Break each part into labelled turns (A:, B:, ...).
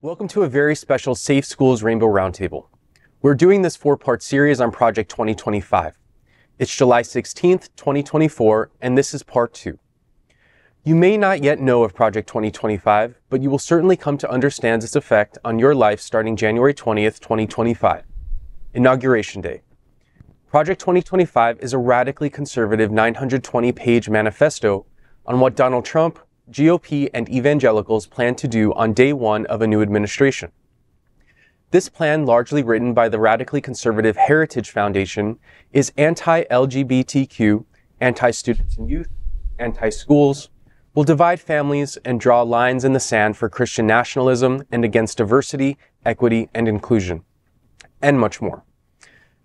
A: Welcome to a very special Safe Schools Rainbow Roundtable. We're doing this four-part series on Project 2025. It's July 16th, 2024, and this is part 2. You may not yet know of Project 2025, but you will certainly come to understand its effect on your life starting January 20th, 2025, Inauguration Day. Project 2025 is a radically conservative 920-page manifesto on what Donald Trump, GOP, and evangelicals plan to do on day one of a new administration. This plan, largely written by the radically conservative Heritage Foundation, is anti-LGBTQ, anti-students and youth, anti-schools, will divide families and draw lines in the sand for Christian nationalism and against diversity, equity, and inclusion, and much more.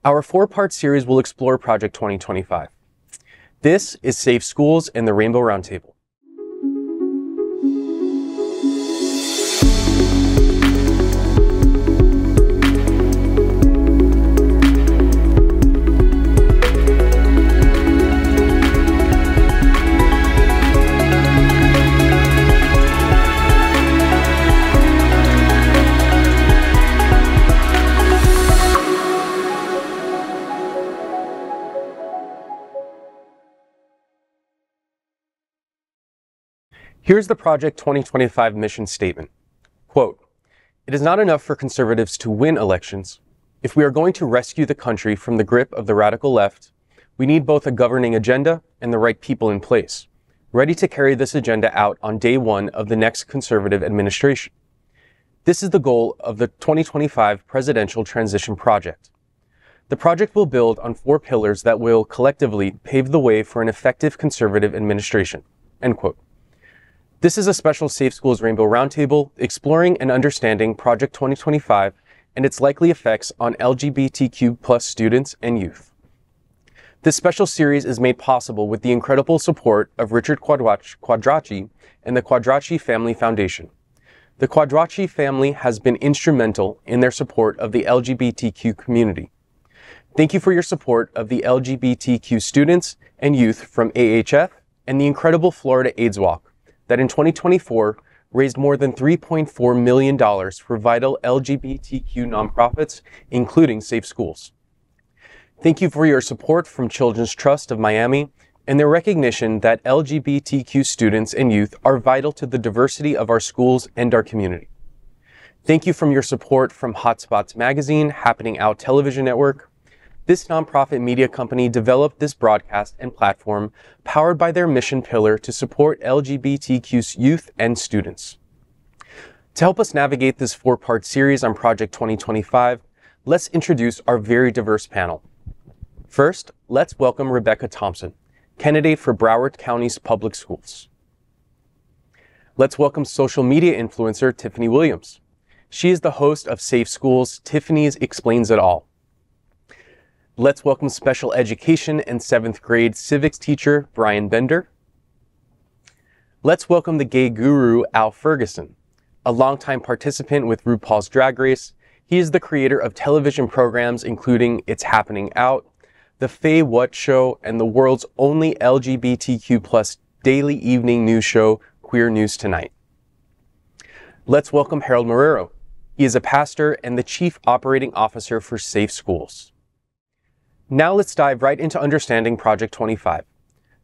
A: Our four-part series will explore Project 2025. This is Safe Schools and the Rainbow Roundtable. Here's the Project 2025 mission statement. Quote, "It is not enough for conservatives to win elections. If we are going to rescue the country from the grip of the radical left, we need both a governing agenda and the right people in place, ready to carry this agenda out on day one of the next conservative administration. This is the goal of the 2025 Presidential Transition Project. The project will build on 4 pillars that will collectively pave the way for an effective conservative administration." End quote. This is a special Safe Schools Rainbow Roundtable exploring and understanding Project 2025 and its likely effects on LGBTQ+ students and youth. This special series is made possible with the incredible support of Richard Quadracci and the Quadracci Family Foundation. The Quadracci family has been instrumental in their support of the LGBTQ community. Thank you for your support of the LGBTQ students and youth from AHF and the incredible Florida AIDS Walk that in 2024 raised more than $3.4 million for vital LGBTQ nonprofits, including Safe Schools. Thank you for your support from Children's Trust of Miami and their recognition that LGBTQ students and youth are vital to the diversity of our schools and our community. Thank you for your support from Hotspots Magazine, Happening Out Television Network. This nonprofit media company developed this broadcast and platform powered by their mission pillar to support LGBTQ youth and students. To help us navigate this 4-part series on Project 2025, let's introduce our very diverse panel. First, let's welcome Rebecca Thompson, candidate for Broward County's public schools. Let's welcome social media influencer Tiffany Williams. She is the host of Safe Schools, Tiffany's Explains It All. Let's welcome special education and 7th grade civics teacher Brian Bender. Let's welcome the gay guru Al Ferguson, a longtime participant with RuPaul's Drag Race. He is the creator of television programs including It's Happening Out, The Faye What Show, and the world's only LGBTQ+ daily evening news show, Queer News Tonight. Let's welcome Harold Marrero. He is a pastor and the chief operating officer for Safe Schools. Now let's dive right into understanding Project 25.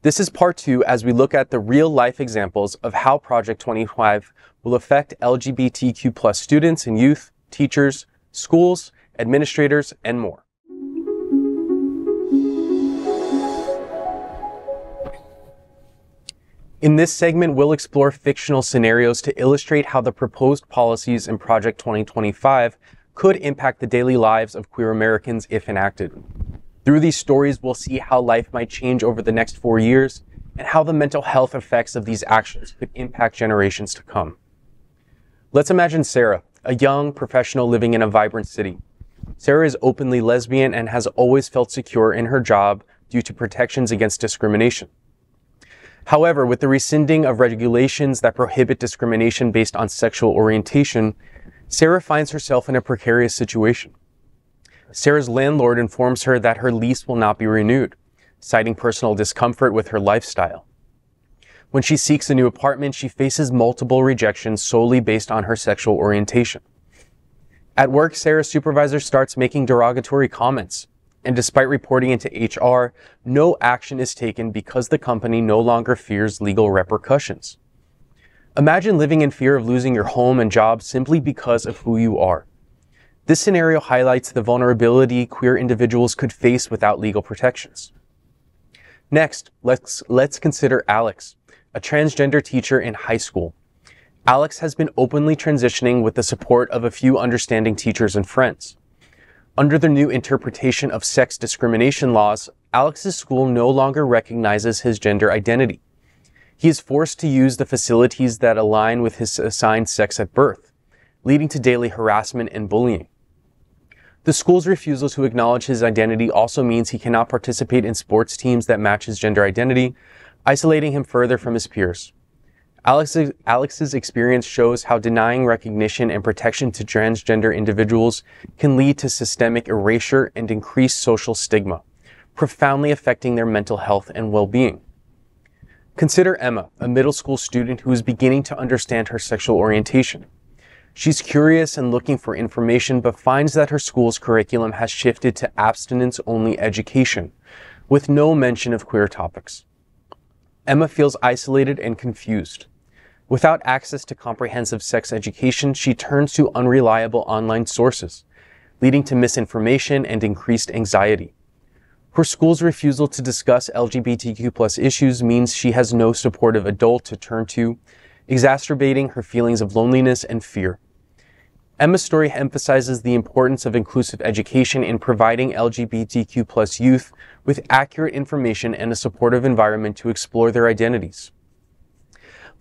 A: This is part 2 as we look at the real-life examples of how Project 25 will affect LGBTQ+ students and youth, teachers, schools, administrators, and more. In this segment, we'll explore fictional scenarios to illustrate how the proposed policies in Project 2025 could impact the daily lives of queer Americans if enacted. Through these stories, we'll see how life might change over the next 4 years and how the mental health effects of these actions could impact generations to come. Let's imagine Sarah, a young professional living in a vibrant city. Sarah is openly lesbian and has always felt secure in her job due to protections against discrimination. However, with the rescinding of regulations that prohibit discrimination based on sexual orientation, Sarah finds herself in a precarious situation. Sarah's landlord informs her that her lease will not be renewed, citing personal discomfort with her lifestyle. When she seeks a new apartment, she faces multiple rejections solely based on her sexual orientation. At work, Sarah's supervisor starts making derogatory comments, and despite reporting into HR, no action is taken because the company no longer fears legal repercussions. Imagine living in fear of losing your home and job simply because of who you are. This scenario highlights the vulnerability queer individuals could face without legal protections. Next, let's consider Alex, a transgender teacher in high school. Alex has been openly transitioning with the support of a few understanding teachers and friends. Under the new interpretation of sex discrimination laws, Alex's school no longer recognizes his gender identity. He is forced to use the facilities that align with his assigned sex at birth, leading to daily harassment and bullying. The school's refusal to acknowledge his identity also means he cannot participate in sports teams that match his gender identity, isolating him further from his peers. Alex's experience shows how denying recognition and protection to transgender individuals can lead to systemic erasure and increased social stigma, profoundly affecting their mental health and well-being. Consider Emma, a middle school student who is beginning to understand her sexual orientation. She's curious and looking for information, but finds that her school's curriculum has shifted to abstinence-only education, with no mention of queer topics. Emma feels isolated and confused. Without access to comprehensive sex education, she turns to unreliable online sources, leading to misinformation and increased anxiety. Her school's refusal to discuss LGBTQ+ issues means she has no supportive adult to turn to, exacerbating her feelings of loneliness and fear. Emma's story emphasizes the importance of inclusive education in providing LGBTQ+ youth with accurate information and a supportive environment to explore their identities.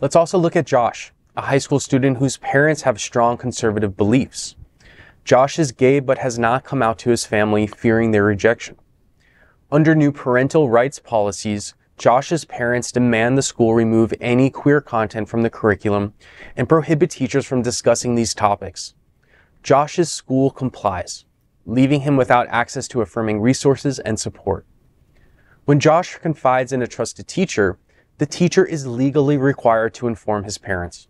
A: Let's also look at Josh, a high school student whose parents have strong conservative beliefs. Josh is gay but has not come out to his family, fearing their rejection. Under new parental rights policies, Josh's parents demand the school remove any queer content from the curriculum and prohibit teachers from discussing these topics. Josh's school complies, leaving him without access to affirming resources and support. When Josh confides in a trusted teacher, the teacher is legally required to inform his parents,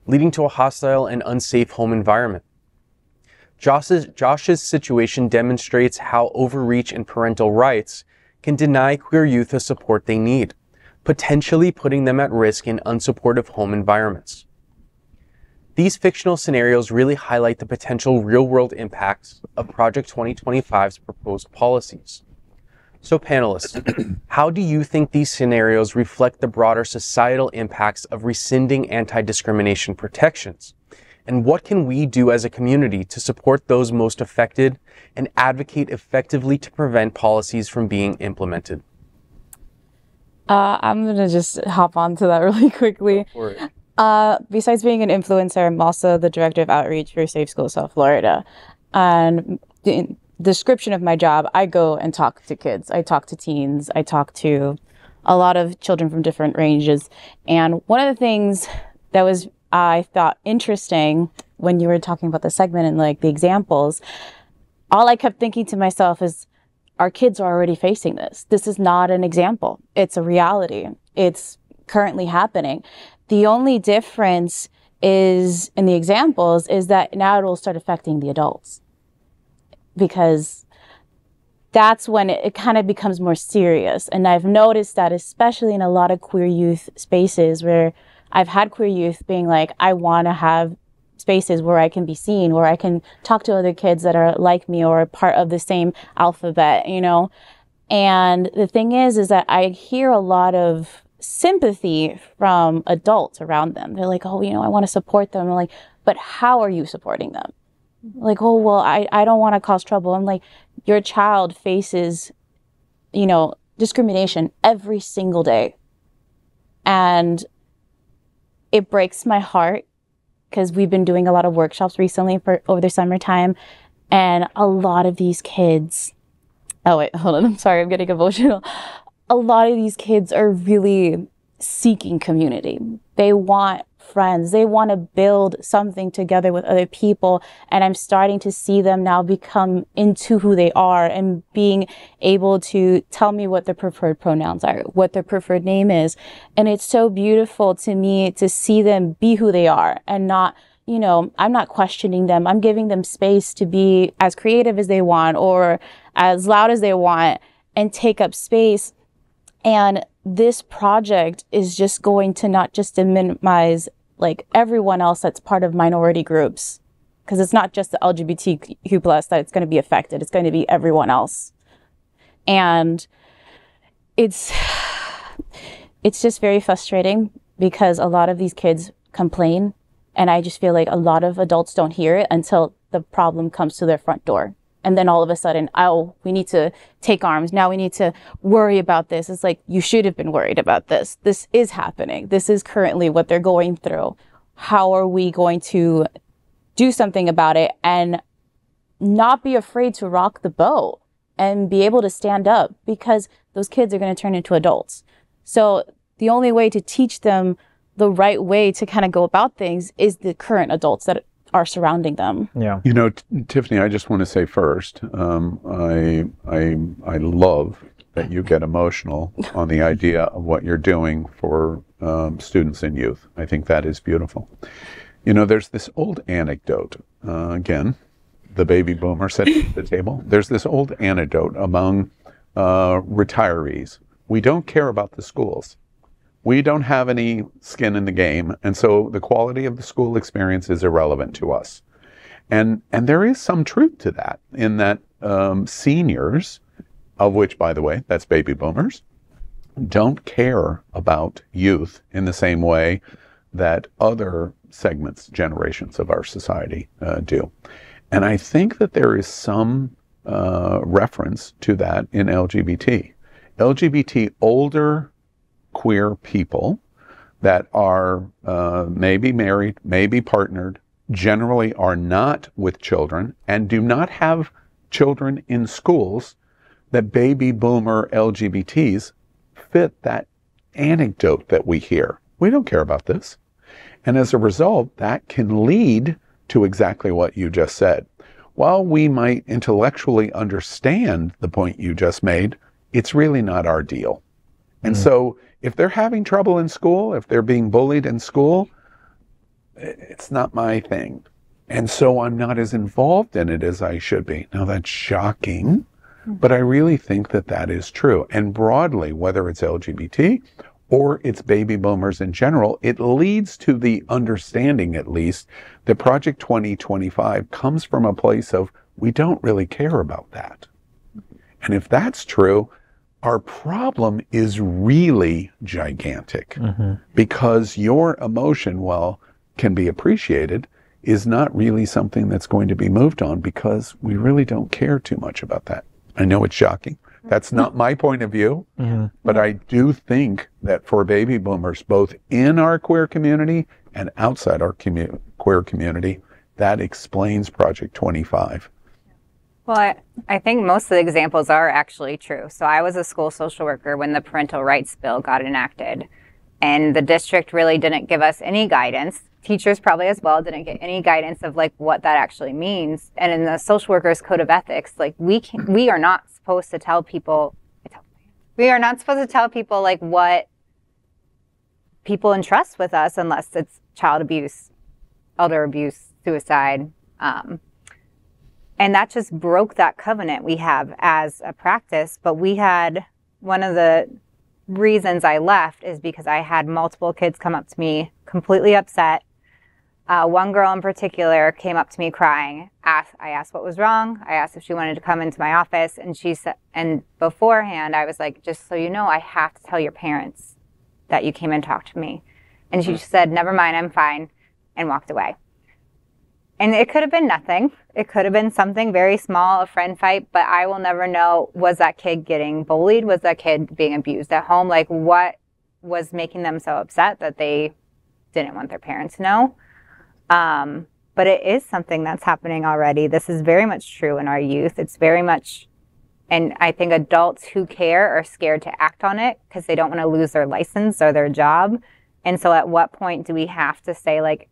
A: leading to a hostile and unsafe home environment. Josh's situation demonstrates how overreach in parental rights can deny queer youth the support they need, potentially putting them at risk in unsupportive home environments. These fictional scenarios really highlight the potential real-world impacts of Project 2025's proposed policies. So panelists, how do you think these scenarios reflect the broader societal impacts of rescinding anti-discrimination protections? And what can we do as a community to support those most affected and advocate effectively to prevent policies from being implemented?
B: I'm going to just hop onto that really quickly. Besides being an influencer, I'm also the director of outreach for Safe Schools South Florida. And the description of my job, I go and talk to kids. I talk to teens. I talk to a lot of children from different ranges. And one of the things that was, I thought, interesting when you were talking about the segment and like the examples, all I kept thinking to myself is, our kids are already facing this. This is not an example. It's a reality. It's currently happening. The only difference is in the examples is that now it will start affecting the adults, because that's when it kind of becomes more serious. And I've noticed that especially in a lot of queer youth spaces where I've had queer youth being like, I want to have spaces where I can be seen, where I can talk to other kids that are like me or part of the same alphabet, you know? And the thing is that I hear a lot of sympathy from adults around them. They're like, oh, you know, I want to support them. I'm like, but how are you supporting them? Like, oh, well, I don't want to cause trouble. I'm like, your child faces, you know, discrimination every single day. And it breaks my heart because we've been doing a lot of workshops recently over the summertime. And a lot of these kids, oh wait, hold on, I'm sorry, I'm getting emotional. A lot of these kids are really seeking community. They want friends. They want to build something together with other people. And I'm starting to see them now become into who they are and being able to tell me what their preferred pronouns are, what their preferred name is. And it's so beautiful to me to see them be who they are and not, you know, I'm not questioning them. I'm giving them space to be as creative as they want or as loud as they want and take up space. And this project is just going to not just minimize like everyone else that's part of minority groups, because it's not just the LGBTQ plus that it's going to be affected. It's going to be everyone else. And it's just very frustrating because a lot of these kids complain. And I just feel like a lot of adults don't hear it until the problem comes to their front door. And then all of a sudden, oh, we need to take arms. Now we need to worry about this. It's like, you should have been worried about this. This is happening. This is currently what they're going through. How are we going to do something about it and not be afraid to rock the boat and be able to stand up, because those kids are going to turn into adults. So the only way to teach them the right way to kind of go about things is the current adults that are surrounding them.
C: Yeah.
D: You know, Tiffany, I just want to say first, I love that you get emotional on the idea of what you're doing for students and youth. I think that is beautiful. You know, there's this old anecdote, again, the baby boomer sitting at the table. There's this old anecdote among retirees. We don't care about the schools. We don't have any skin in the game, and so the quality of the school experience is irrelevant to us. And there is some truth to that, in that seniors, of which, by the way, that's baby boomers, don't care about youth in the same way that other segments, generations of our society do. And I think that there is some reference to that in LGBT. LGBT older queer people that are maybe married, maybe partnered, generally are not with children and do not have children in schools, that baby boomer LGBTs fit that anecdote that we hear. We don't care about this. And as a result, that can lead to exactly what you just said. While we might intellectually understand the point you just made, it's really not our deal. And so if they're having trouble in school, if they're being bullied in school, it's not my thing. And so I'm not as involved in it as I should be. Now that's shocking, but I really think that that is true. And broadly, whether it's LGBT or it's baby boomers in general, it leads to the understanding, at least, that Project 2025 comes from a place of, we don't really care about that. And if that's true, our problem is really gigantic, because your emotion, while can be appreciated, is not really something that's going to be moved on, because we really don't care too much about that. I know it's shocking. That's not my point of view, but I do think that for baby boomers, both in our queer community and outside our queer community, that explains Project 25.
E: Well, I think most of the examples are actually true. So I was a school social worker when the parental rights bill got enacted, and the district really didn't give us any guidance. Teachers probably as well didn't get any guidance of like what that actually means. And in the social workers code of ethics, like we are not supposed to tell people, like what people entrust with us unless it's child abuse, elder abuse, suicide. And that just broke that covenant we have as a practice. But we had, one of the reasons I left is because I had multiple kids come up to me completely upset. One girl in particular came up to me crying. I asked what was wrong. I asked if she wanted to come into my office, and she said, and beforehand I was like, just so you know, I have to tell your parents that you came and talked to me. And she just said, never mind, I'm fine, and walked away. And it could have been nothing. It could have been something very small, a friend fight, but I will never know, was that kid getting bullied? Was that kid being abused at home? Like, what was making them so upset that they didn't want their parents to know? But it is something that's happening already. This is very much true in our youth. It's very much And I think adults who care are scared to act on it because they don't want to lose their license or their job. And so at what point do we have to say, like,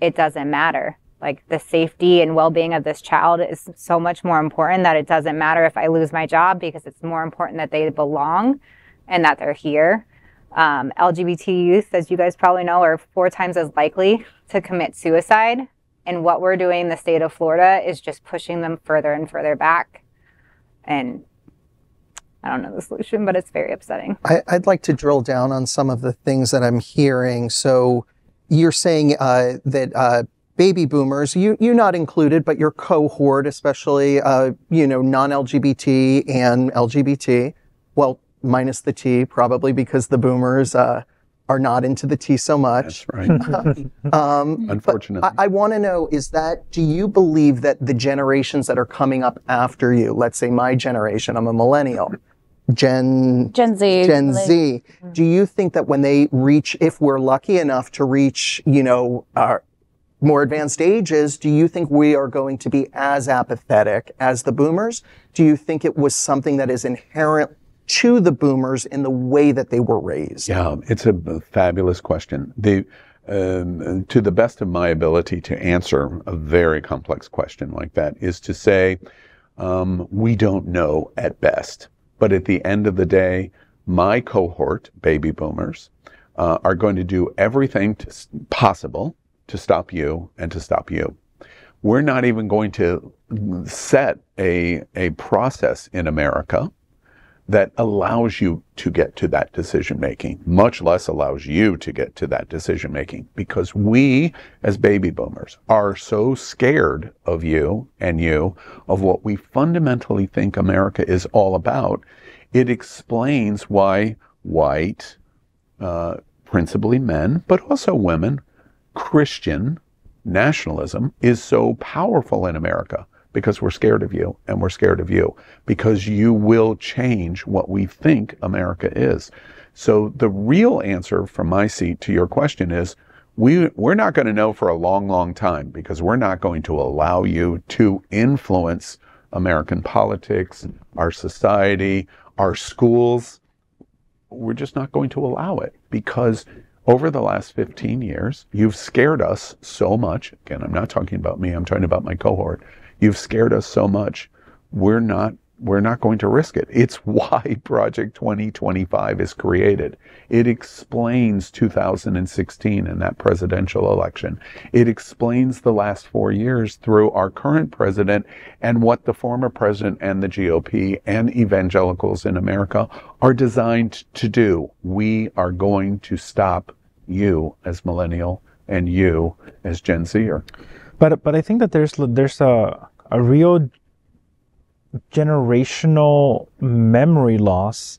E: it doesn't matter? Like, the safety and well-being of this child is so much more important that it doesn't matter if I lose my job, because it's more important that they belong and that they're here. LGBT youth, as you guys probably know, are 4 times as likely to commit suicide. And what we're doing in the state of Florida is just pushing them further and further back. And I don't know the solution, but it's very upsetting.
C: I'd like to drill down on some of the things that I'm hearing. So you're saying that baby boomers, you not included, but your cohort, especially, non-LGBT and LGBT, well, minus the T, probably because the boomers are not into the T so much.
D: That's right. Unfortunately.
C: I want to know, do you believe that the generations that are coming up after you, let's say my generation, I'm a millennial, Gen Z, do you think that when they reach, if we're lucky enough to reach, our more advanced ages, do you think we are going to be as apathetic as the boomers? Do you think it was something that is inherent to the boomers in the way that they were raised?
D: Yeah, it's a fabulous question. To the best of my ability to answer a very complex question like that is to say, we don't know at best. But at the end of the day, my cohort, baby boomers, are going to do everything possible to stop you and to stop you. We're not even going to set a process in America that allows you to get to that decision making, much less allows you to get to that decision making, because we as baby boomers are so scared of you and of what we fundamentally think America is all about. It explains why white, principally men, but also women, Christian nationalism is so powerful in America. Because we're scared of you, and we're scared of you, because you will change what we think America is. So the real answer from my seat to your question is, we're not going to know for a long, long time, because we're not going to allow you to influence American politics, our society, our schools. We're just not going to allow it, because over the last 15 years, you've scared us so much. Again, I'm not talking about me, I'm talking about my cohort. You've scared us so much, we're not going to risk it. It's why Project 2025 is created. It explains 2016 and that presidential election. It explains the last 4 years through our current president and what the former president and the GOP and evangelicals in America are designed to do. We are going to stop you as millennial and you as Gen Zer.
F: But I think that there's a real generational memory loss,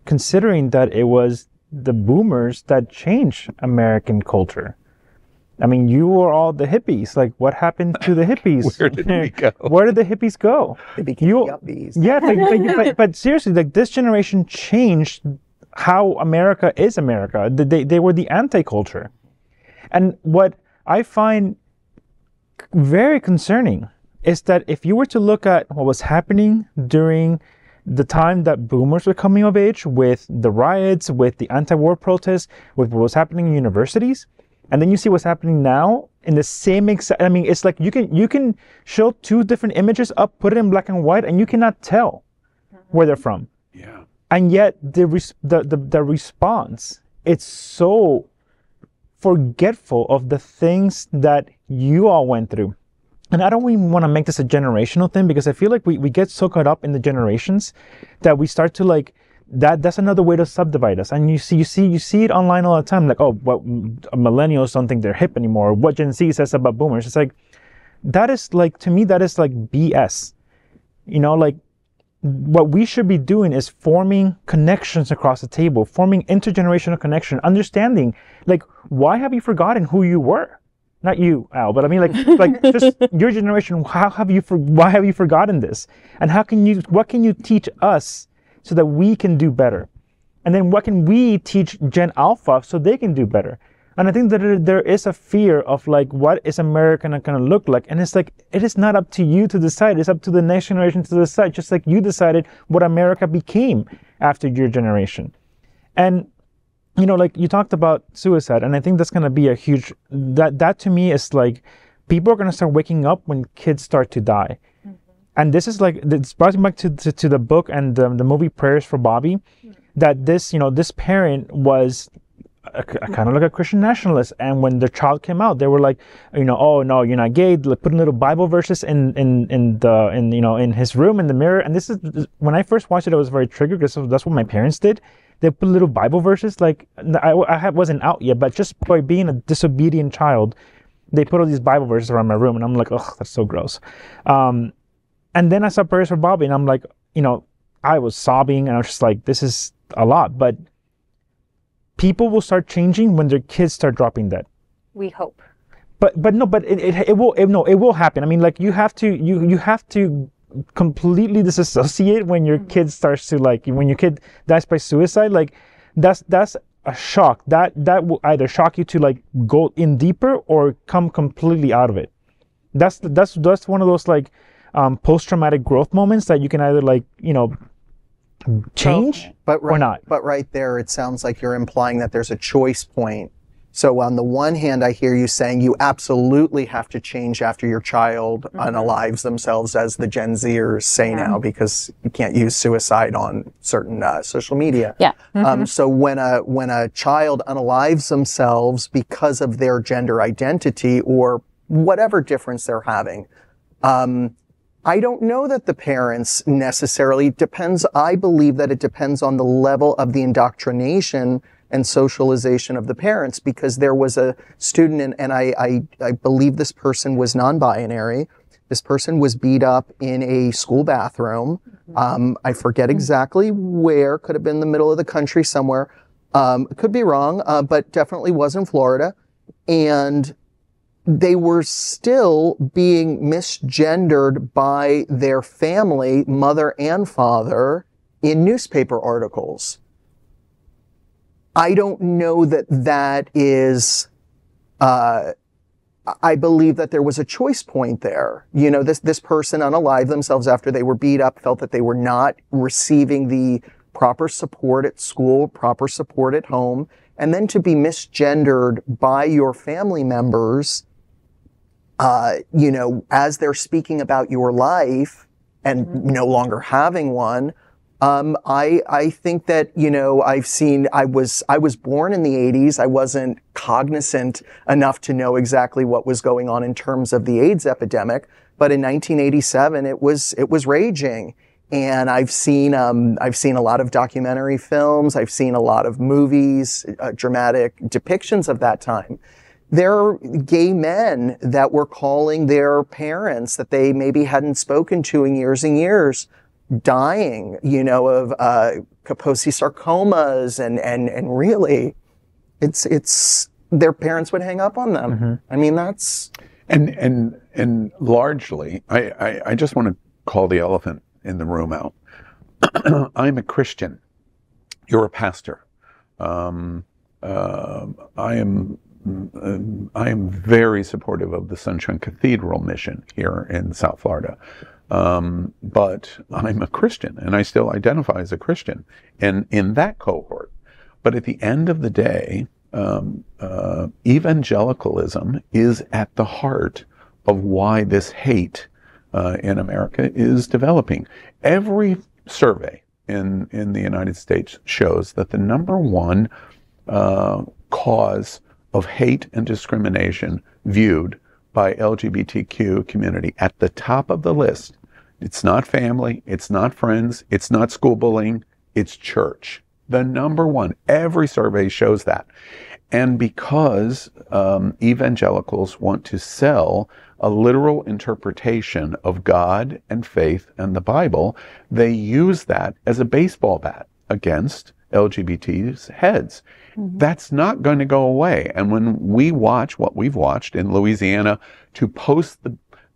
F: considering that it was the boomers that changed American culture. I mean, you were all the hippies. Like, what happened to the hippies?
D: Where did we go?
F: Where did the hippies go?
C: They became yuppies.
F: Yeah, but seriously, like, this generation changed how America is America. They were the anti-culture. And what I find very concerning is that if you were to look at what was happening during the time that boomers were coming of age, with the riots, with the anti-war protests, with what was happening in universities, and then you see what's happening now in the same exact, I mean, it's like you can show 2 different images up, put it in black and white, and you cannot tell where they're from.
D: Yeah.
F: And yet the response, it's so forgetful of the things that you all went through. And I don't even want to make this a generational thing, because I feel like we get so caught up in the generations that we start to like, that's another way to subdivide us. And you see it online all the time, like, oh, what, millennials don't think they're hip anymore, or what Gen Z says about boomers. It's like, that is like, to me, that is like BS. Like, what we should be doing is forming connections across the table, forming intergenerational connection, understanding, like, why have you forgotten who you were? Not you, Al, but I mean, like just your generation. Why have you forgotten this? And what can you teach us so that we can do better? And then what can we teach Gen Alpha so they can do better? And I think that there is a fear of like, what is America going to look like? And it's like, it is not up to you to decide. It's up to the next generation to decide, just like you decided what America became after your generation. And, you know, like you talked about suicide, and I think that's going to be a huge, that to me is like, people are going to start waking up when kids start to die. And this is like, this brought me back to the book and the movie Prayers for Bobby, that this, you know, this parent was kind of like a Christian nationalist. And when the child came out, they were like, you know, oh no, you're not gay. Like, putting little Bible verses in you know, in his room, in the mirror. And this is, when I first watched it, I was very triggered because that's what my parents did. They put little Bible verses, like, I wasn't out yet, but just by being a disobedient child, they put all these Bible verses around my room, and I'm like, oh, that's so gross. And then I saw Prayers for Bobby, and I'm like, you know, I was sobbing, and I was just like, this is a lot. But people will start changing when their kids start dropping dead.
E: We hope.
F: But it will happen. I mean, like, you have to completely disassociate when your kid starts to, like, when your kid dies by suicide. Like, that's a shock. That will either shock you to like go in deeper or come completely out of it. That's one of those like post-traumatic growth moments that you can either, like, you know, change or not.
C: But right there, it sounds like you're implying that there's a choice point. So on the one hand, I hear you saying you absolutely have to change after your child unalives themselves, as the Gen Zers say now, because you can't use suicide on certain social media.
B: Yeah.
C: So when a child unalives themselves because of their gender identity or whatever difference they're having, I don't know that the parents necessarily depends. I believe that it depends on the level of the indoctrination and socialization of the parents, because there was a student, and I believe this person was non-binary. This person was beat up in a school bathroom. I forget exactly where, could have been the middle of the country somewhere. Could be wrong, but definitely was in Florida. And they were still being misgendered by their family, mother and father, in newspaper articles. I don't know that is, I believe that there was a choice point there. You know, this person unalived themselves after they were beat up, felt that they were not receiving the proper support at school, proper support at home, and then to be misgendered by your family members, you know, as they're speaking about your life and no longer having one. I think that, you know, I was born in the 80s. I wasn't cognizant enough to know exactly what was going on in terms of the AIDS epidemic. But in 1987, it was raging. And I've seen a lot of documentary films. I've seen a lot of movies, dramatic depictions of that time. There are gay men that were calling their parents that they maybe hadn't spoken to in years and years, dying, you know, of Kaposi sarcomas, and really, it's their parents would hang up on them. I mean, that's
D: and largely, I just want to call the elephant in the room out. I'm a Christian. You're a pastor. I am very supportive of the Sunshine Cathedral mission here in South Florida. But I'm a Christian, and I still identify as a Christian, and in that cohort. But at the end of the day, evangelicalism is at the heart of why this hate in America is developing. Every survey in the United States shows that the number one cause of hate and discrimination viewed by LGBTQ community at the top of the list, it's not family, it's not friends, it's not school bullying, it's church. The number one. Every survey shows that. And because evangelicals want to sell a literal interpretation of God and faith and the Bible, they use that as a baseball bat against LGBT's heads. That's not going to go away. And when we watch what we've watched in Louisiana, to post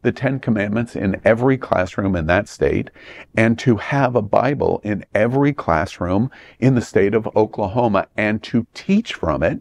D: the Ten Commandments in every classroom in that state, and to have a Bible in every classroom in the state of Oklahoma, and to teach from it,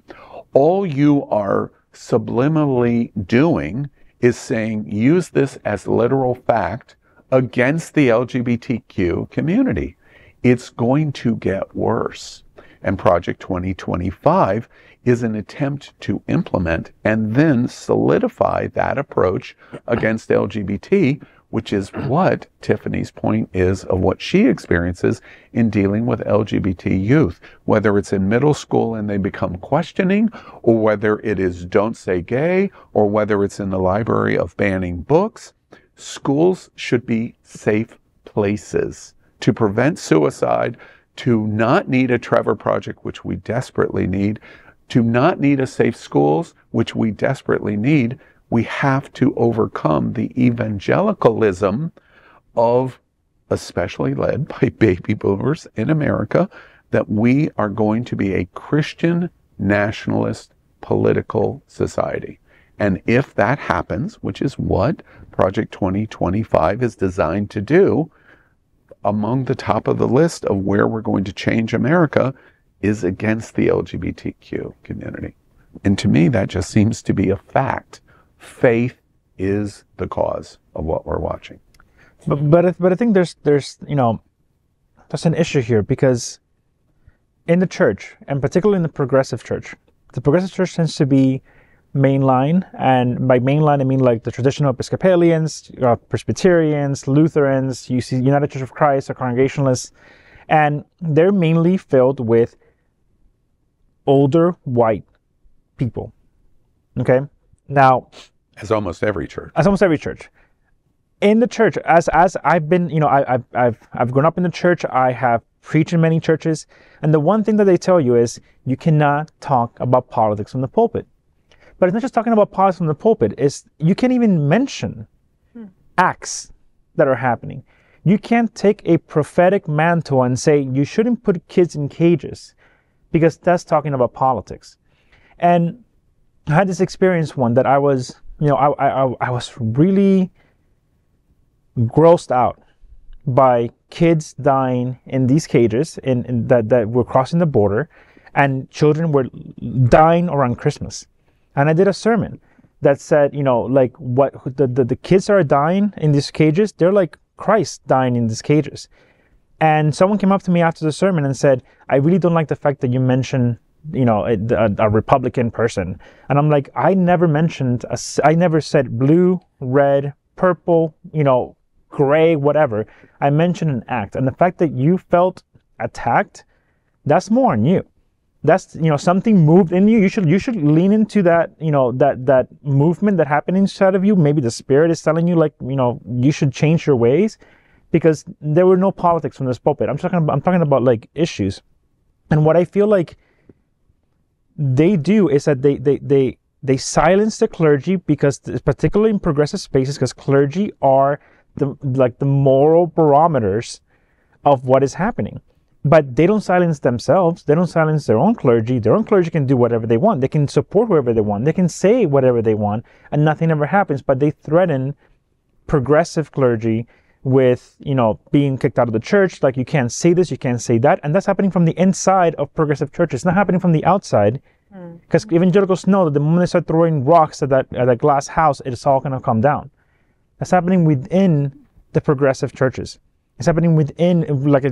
D: all you are subliminally doing is saying, use this as literal fact against the LGBTQ community. It's going to get worse. And Project 2025 is an attempt to implement and then solidify that approach against LGBT, which is what Tiffany's point is of what she experiences in dealing with LGBT youth, whether it's in middle school and they become questioning, or whether it is don't say gay, or whether it's in the library of banning books. Schools should be safe places to prevent suicide, to not need a Trevor Project, which we desperately need, to not need a Safe Schools, which we desperately need. We have to overcome the evangelicalism of, especially led by baby boomers in America, that we are going to be a Christian nationalist political society. And if that happens, which is what Project 2025 is designed to do, among the top of the list of where we're going to change America is against the LGBTQ community. And to me, that just seems to be a fact. Faith is the cause of what we're watching.
F: But I think there's there's an issue here, because in the church, and particularly in the progressive church tends to be mainline, and by mainline I mean like the traditional Episcopalians, Presbyterians, Lutherans, you see United Church of Christ, or Congregationalists, and they're mainly filled with older white people. Okay, now
D: as almost every church.
F: In the church, as I've been, I've grown up in the church. I have preached in many churches, and the one thing that they tell you is you cannot talk about politics from the pulpit. But it's not just talking about politics from the pulpit. It's you can't even mention acts that are happening. You can't take a prophetic mantle and say you shouldn't put kids in cages, because that's talking about politics. And I had this experience one that I was, I was really grossed out by kids dying in these cages that were crossing the border, and children were dying around Christmas. And I did a sermon that said, like what the kids are dying in these cages, they're like Christ dying in these cages. And someone came up to me after the sermon and said, I really don't like the fact that you mentioned, a Republican person. And I'm like, I never said blue, red, purple, gray, whatever. I mentioned an act. And the fact that you felt attacked, that's more on you. That's, something moved in you. You should lean into that, that movement that happened inside of you. Maybe the Spirit is telling you, like, you should change your ways, because there were no politics from this pulpit. I'm talking about like issues. And what I feel like they do is that they silence the clergy, because particularly in progressive spaces, because clergy are the moral barometers of what is happening. But they don't silence themselves. They don't silence their own clergy. Their own clergy can do whatever they want. They can support whoever they want. They can say whatever they want, and nothing ever happens. But they threaten progressive clergy with, being kicked out of the church. Like, you can't say this, you can't say that. And that's happening from the inside of progressive churches. It's not happening from the outside. Because evangelicals know that the moment they start throwing rocks at that glass house, it's all going to come down. That's happening within the progressive churches. It's happening within,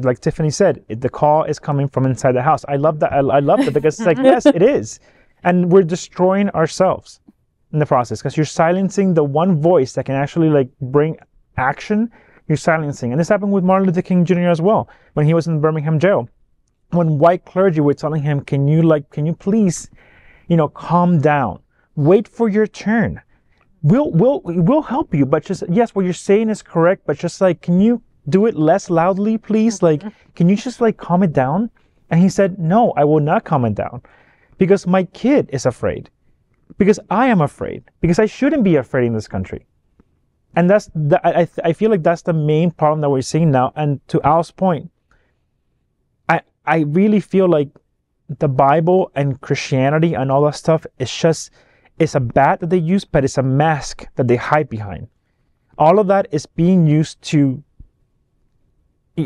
F: like Tiffany said, the call is coming from inside the house. I love that. I love that, because it's like, yes, it is. And we're destroying ourselves in the process, because you're silencing the one voice that can actually like bring action. You're silencing. And this happened with Martin Luther King Jr. as well, when he was in Birmingham jail. When white clergy were telling him, can you please, calm down, wait for your turn. We'll help you, but just, yes, what you're saying is correct, but just like, can you do it less loudly, please? Like, can you just like calm it down? And he said, no, I will not calm it down, because my kid is afraid, because I am afraid, because I shouldn't be afraid in this country. And I feel like that's the main problem that we're seeing now. And to Al's point, I really feel like the Bible and Christianity and all that stuff is it's a bat that they use, but it's a mask that they hide behind. All of that is being used to,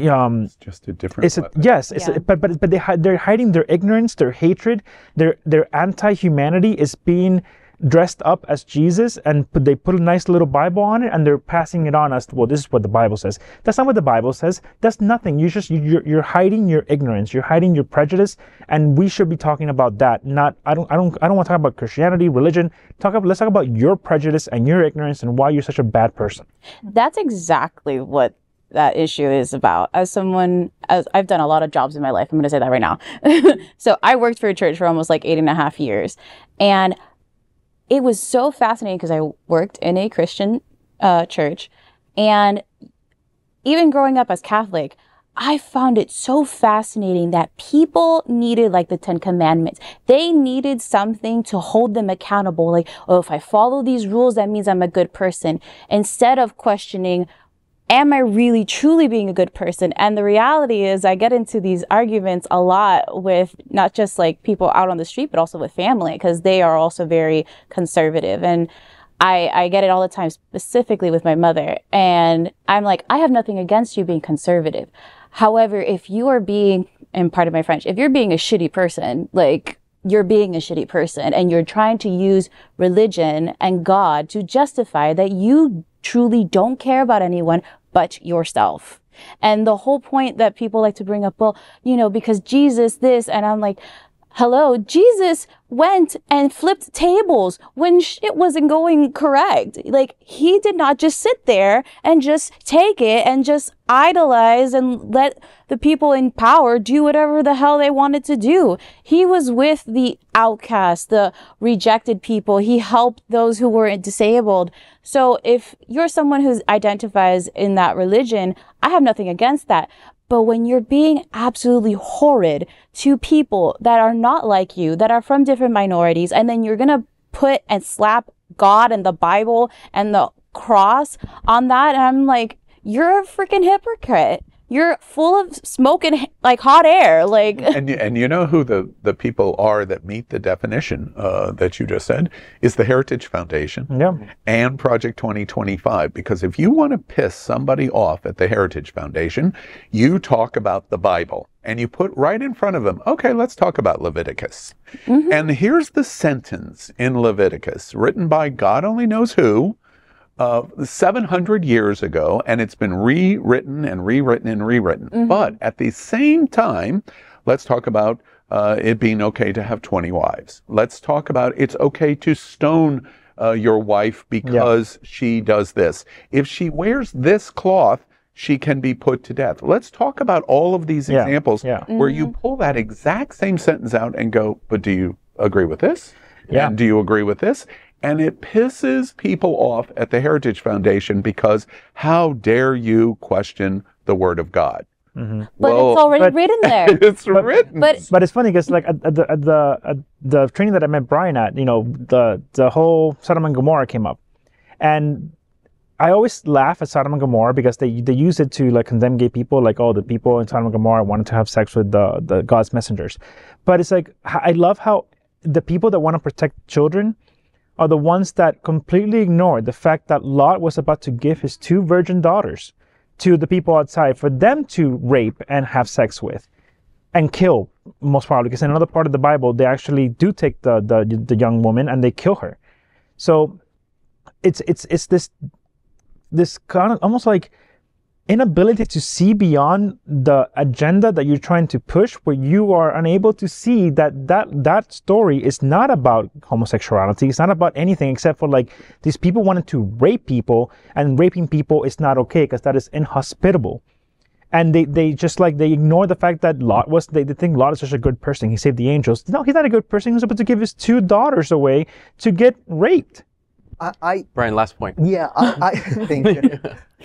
D: It's just a different weapon.
F: But they're hiding their ignorance, their hatred, their anti-humanity is being dressed up as Jesus, and they put a nice little Bible on it, and they're passing it on as, well, this is what the Bible says. That's not what the Bible says. That's nothing. You're hiding your ignorance. You're hiding your prejudice, and we should be talking about that. Not I don't want to talk about Christianity, religion. Let's talk about your prejudice and your ignorance and why you're such a bad person.
B: That's exactly what that issue is about. As I've done a lot of jobs in my life, I'm going to say that right now. So I worked for a church for almost like 8.5 years, and it was so fascinating because I worked in a Christian church, and even growing up as Catholic, I found it so fascinating that people needed like the 10 Commandments. They needed something to hold them accountable. Like, oh, if I follow these rules, that means I'm a good person. Instead of questioning, am I really truly being a good person? And the reality is I get into these arguments a lot with not just like people out on the street, but also with family, because they are also very conservative. And I get it all the time, specifically with my mother. And I'm like, I have nothing against you being conservative. However, if you are being, and pardon my French, if you're being a shitty person, like you're being a shitty person and you're trying to use religion and God to justify that you truly don't care about anyone but yourself. And the whole point that people like to bring up, well, because Jesus this, and I'm like, hello, Jesus went and flipped tables when shit wasn't going correct. Like, he did not just sit there and just take it and just idolize and let the people in power do whatever the hell they wanted to do. He was with the outcasts, the rejected people. He helped those who were disabled. So if you're someone who identifies in that religion, I have nothing against that. But when you're being absolutely horrid to people that are not like you, that are from different minorities, and then you're going to put and slap God and the Bible and the cross on that, and I'm like, you're a freaking hypocrite. You're full of smoke and like hot air. Like,
D: and you know who the people are that meet the definition that you just said is the Heritage Foundation and Project 2025. Because if you want to piss somebody off at the Heritage Foundation, you talk about the Bible and you put right in front of them, okay, let's talk about Leviticus. And here's the sentence in Leviticus written by God only knows who, 700 years ago, and it's been rewritten and rewritten and rewritten. But at the same time, let's talk about it being okay to have 20 wives. Let's talk about it's okay to stone your wife because she does this. If she wears this cloth, she can be put to death. Let's talk about all of these examples where you pull that exact same sentence out and go, but do you agree with this? And do you agree with this? And it pisses people off at the Heritage Foundation because how dare you question the Word of God?
B: But it's already written there.
D: It's written.
F: But it's funny because like at the training that I met Brian at, the whole Sodom and Gomorrah came up, and I always laugh at Sodom and Gomorrah because they use it to like condemn gay people, like, oh, the people in Sodom and Gomorrah wanted to have sex with the God's messengers. But it's like, I love how the people that want to protect children are the ones that completely ignore the fact that Lot was about to give his 2 virgin daughters to the people outside for them to rape and have sex with and kill, most probably, because in another part of the Bible they actually do take the young woman and they kill her. So it's this kind of almost like inability to see beyond the agenda that you're trying to push, where you are unable to see that story is not about homosexuality. It's not about anything except for like these people wanted to rape people, and raping people is not okay because that is inhospitable. And they just like, they ignore the fact that Lot was, they think Lot is such a good person. He saved the angels. No, he's not a good person. He was supposed to give his 2 daughters away to get raped.
A: Brian, last point.
C: Yeah, I think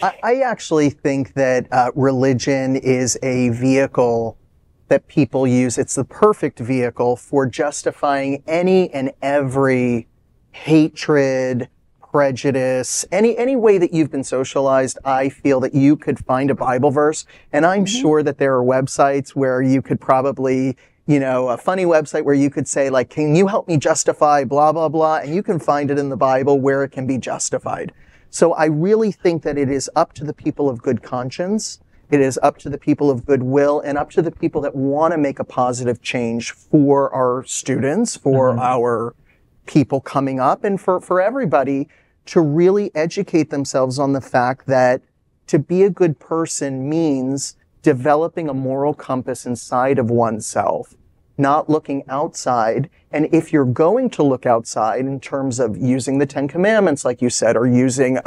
C: I actually think that religion is a vehicle that people use. It's the perfect vehicle for justifying any and every hatred, prejudice, any way that you've been socialized. I feel that you could find a Bible verse, and I'm sure that there are websites where you could probably, a funny website where you could say, like, can you help me justify blah, blah, blah? And you can find it in the Bible where it can be justified. So I really think that it is up to the people of good conscience It is up to the people of goodwill and up to the people that want to make a positive change for our students, for our people coming up, and for everybody to really educate themselves on the fact that to be a good person means developing a moral compass inside of oneself, not looking outside. And if you're going to look outside in terms of using the 10 Commandments, like you said, or using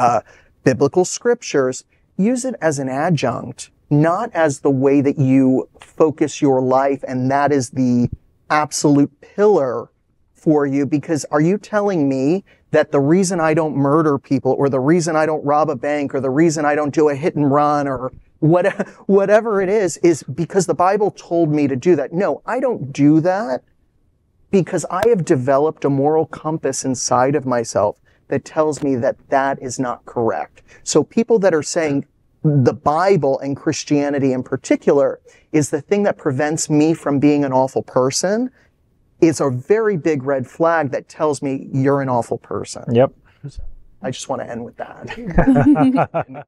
C: biblical scriptures, use it as an adjunct, not as the way that you focus your life and that is the absolute pillar for you. Because are you telling me that the reason I don't murder people, or the reason I don't rob a bank, or the reason I don't do a hit and run, or whatever it is because the Bible told me to do that? No, I don't do that because I have developed a moral compass inside of myself that tells me that that is not correct. So people that are saying the Bible and Christianity in particular is the thing that prevents me from being an awful person, is a very big red flag that tells me you're an awful person.
F: Yep.
C: I just want to end with that.